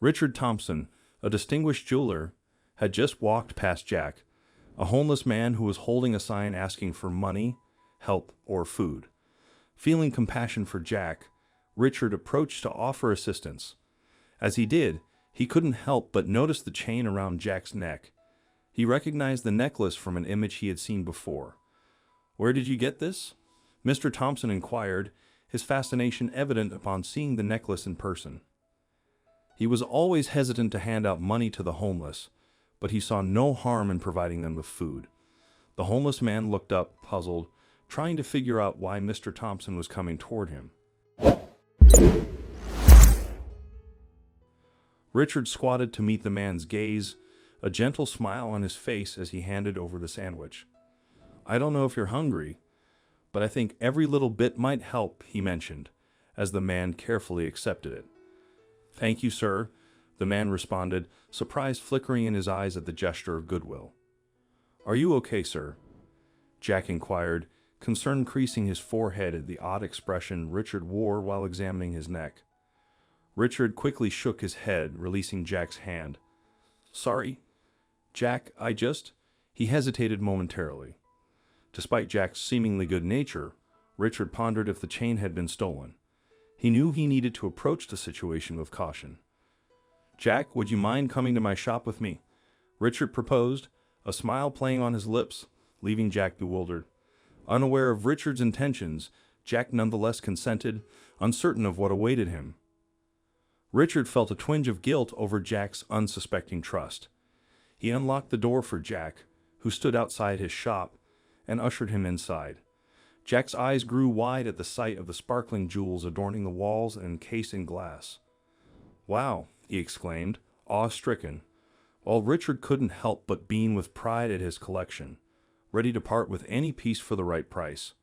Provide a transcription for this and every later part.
Richard Thompson, a distinguished jeweler, had just walked past Jack, a homeless man who was holding a sign asking for money, help, or food. Feeling compassion for Jack, Richard approached to offer assistance. As he did, he couldn't help but notice the chain around Jack's neck. He recognized the necklace from an image he had seen before. "Where did you get this?" Mr. Thompson inquired, his fascination evident upon seeing the necklace in person. He was always hesitant to hand out money to the homeless, but he saw no harm in providing them with food. The homeless man looked up, puzzled, trying to figure out why Mr. Thompson was coming toward him. Richard squatted to meet the man's gaze, a gentle smile on his face as he handed over the sandwich. "I don't know if you're hungry, but I think every little bit might help," he mentioned, as the man carefully accepted it. "Thank you, sir," the man responded, surprise flickering in his eyes at the gesture of goodwill. "Are you okay, sir?" Jack inquired, concern creasing his forehead at the odd expression Richard wore while examining his neck. Richard quickly shook his head, releasing Jack's hand. "Sorry, Jack, He hesitated momentarily. Despite Jack's seemingly good nature, Richard pondered if the chain had been stolen. He knew he needed to approach the situation with caution. "Jack, would you mind coming to my shop with me?" Richard proposed, a smile playing on his lips, leaving Jack bewildered. Unaware of Richard's intentions, Jack nonetheless consented, uncertain of what awaited him. Richard felt a twinge of guilt over Jack's unsuspecting trust. He unlocked the door for Jack, who stood outside his shop, and ushered him inside. Jack's eyes grew wide at the sight of the sparkling jewels adorning the walls and encased in glass. "Wow," he exclaimed, awe-stricken, while Richard couldn't help but beam with pride at his collection, ready to part with any piece for the right price.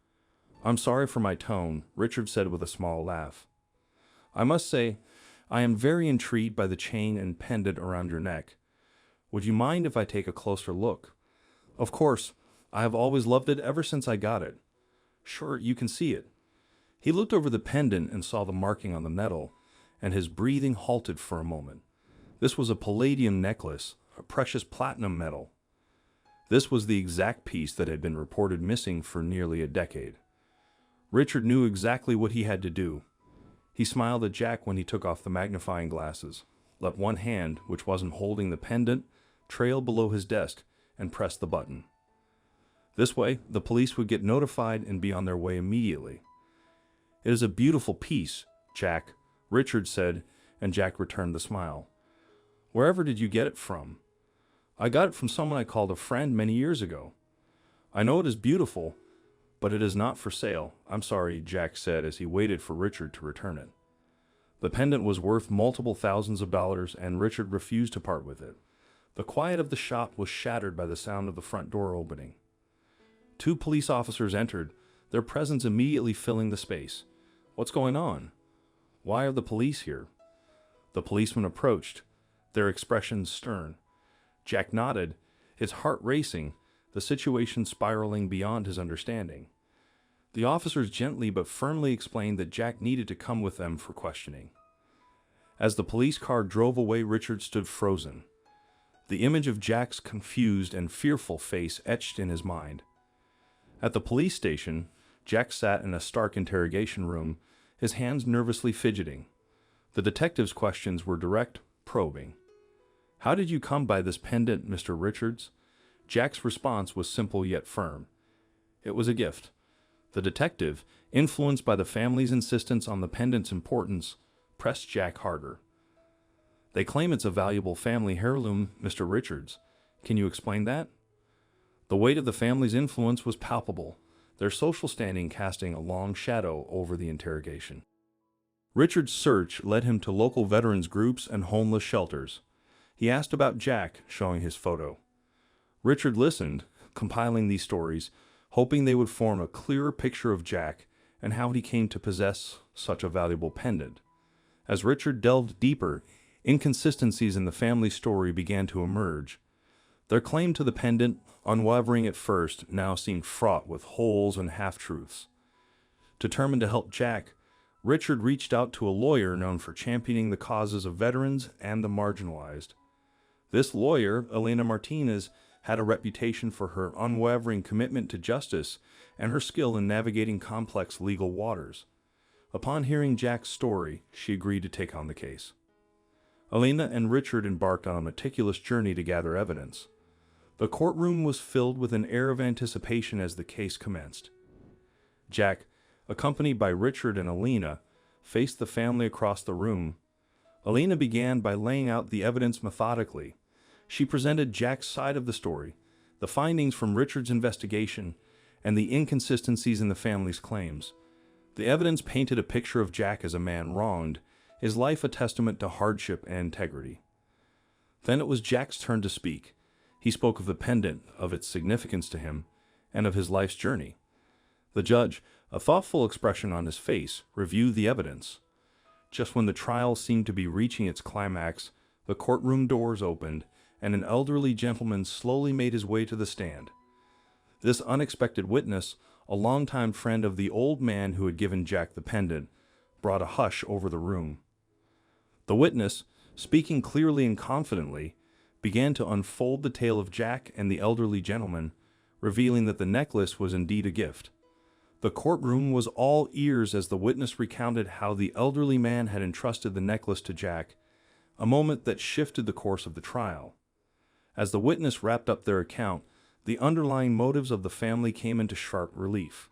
"I'm sorry for my tone," Richard said with a small laugh. "I must say, I am very intrigued by the chain and pendant around your neck. Would you mind if I take a closer look? Of course, I have always loved it ever since I got it." "Sure, you can see it." He looked over the pendant and saw the marking on the metal, and his breathing halted for a moment. This was a palladium necklace, a precious platinum metal. This was the exact piece that had been reported missing for nearly a decade. Richard knew exactly what he had to do. He smiled at Jack when he took off the magnifying glasses, let one hand, which wasn't holding the pendant, trail below his desk, and pressed the button. This way, the police would get notified and be on their way immediately. "It is a beautiful piece, Jack," Richard said, and Jack returned the smile. "Wherever did you get it from?" "I got it from someone I called a friend many years ago." "I know it is beautiful, but it is not for sale. I'm sorry," Jack said as he waited for Richard to return it. The pendant was worth multiple thousands of dollars, and Richard refused to part with it. The quiet of the shop was shattered by the sound of the front door opening. 2 police officers entered, their presence immediately filling the space. "What's going on? Why are the police here?" The policemen approached, their expressions stern. Jack nodded, his heart racing, the situation spiraling beyond his understanding. The officers gently but firmly explained that Jack needed to come with them for questioning. As the police car drove away, Richard stood frozen, the image of Jack's confused and fearful face etched in his mind. At the police station, Jack sat in a stark interrogation room, his hands nervously fidgeting. The detective's questions were direct, probing. "How did you come by this pendant, Mr. Richards?" Jack's response was simple yet firm. "It was a gift." The detective, influenced by the family's insistence on the pendant's importance, pressed Jack harder. "They claim it's a valuable family heirloom, Mr. Richards. Can you explain that?" The weight of the family's influence was palpable, their social standing casting a long shadow over the interrogation. Richard's search led him to local veterans groups and homeless shelters. He asked about Jack, showing his photo. Richard listened, compiling these stories, hoping they would form a clearer picture of Jack and how he came to possess such a valuable pendant. As Richard delved deeper, inconsistencies in the family story began to emerge. Their claim to the pendant, unwavering at first, now seemed fraught with holes and half-truths. Determined to help Jack, Richard reached out to a lawyer known for championing the causes of veterans and the marginalized. This lawyer, Elena Martinez, had a reputation for her unwavering commitment to justice and her skill in navigating complex legal waters. Upon hearing Jack's story, she agreed to take on the case. Elena and Richard embarked on a meticulous journey to gather evidence. The courtroom was filled with an air of anticipation as the case commenced. Jack, accompanied by Richard and Elena, faced the family across the room. Elena began by laying out the evidence methodically. She presented Jack's side of the story, the findings from Richard's investigation, and the inconsistencies in the family's claims. The evidence painted a picture of Jack as a man wronged, his life a testament to hardship and integrity. Then it was Jack's turn to speak. He spoke of the pendant, of its significance to him, and of his life's journey. The judge, a thoughtful expression on his face, reviewed the evidence. Just when the trial seemed to be reaching its climax, the courtroom doors opened, and an elderly gentleman slowly made his way to the stand. This unexpected witness, a longtime friend of the old man who had given Jack the pendant, brought a hush over the room. The witness, speaking clearly and confidently, began to unfold the tale of Jack and the elderly gentleman, revealing that the necklace was indeed a gift. The courtroom was all ears as the witness recounted how the elderly man had entrusted the necklace to Jack, a moment that shifted the course of the trial. As the witness wrapped up their account, the underlying motives of the family came into sharp relief.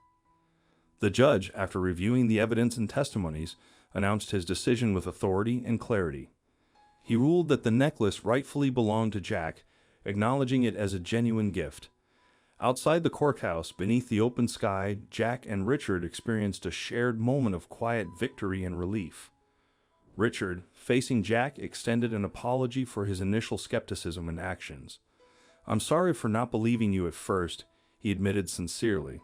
The judge, after reviewing the evidence and testimonies, announced his decision with authority and clarity. He ruled that the necklace rightfully belonged to Jack, acknowledging it as a genuine gift. Outside the courthouse, beneath the open sky, Jack and Richard experienced a shared moment of quiet victory and relief. Richard, facing Jack, extended an apology for his initial skepticism and actions. "I'm sorry for not believing you at first," he admitted sincerely.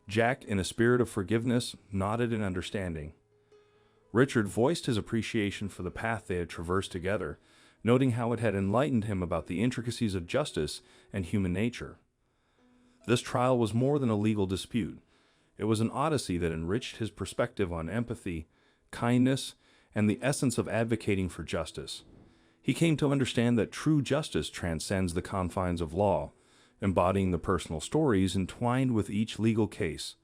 Jack, in a spirit of forgiveness, nodded in understanding. Richard voiced his appreciation for the path they had traversed together, noting how it had enlightened him about the intricacies of justice and human nature. This trial was more than a legal dispute. It was an odyssey that enriched his perspective on empathy, kindness, and the essence of advocating for justice. He came to understand that true justice transcends the confines of law, embodying the personal stories entwined with each legal case.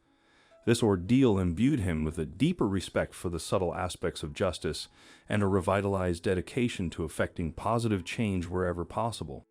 This ordeal imbued him with a deeper respect for the subtle aspects of justice and a revitalized dedication to effecting positive change wherever possible.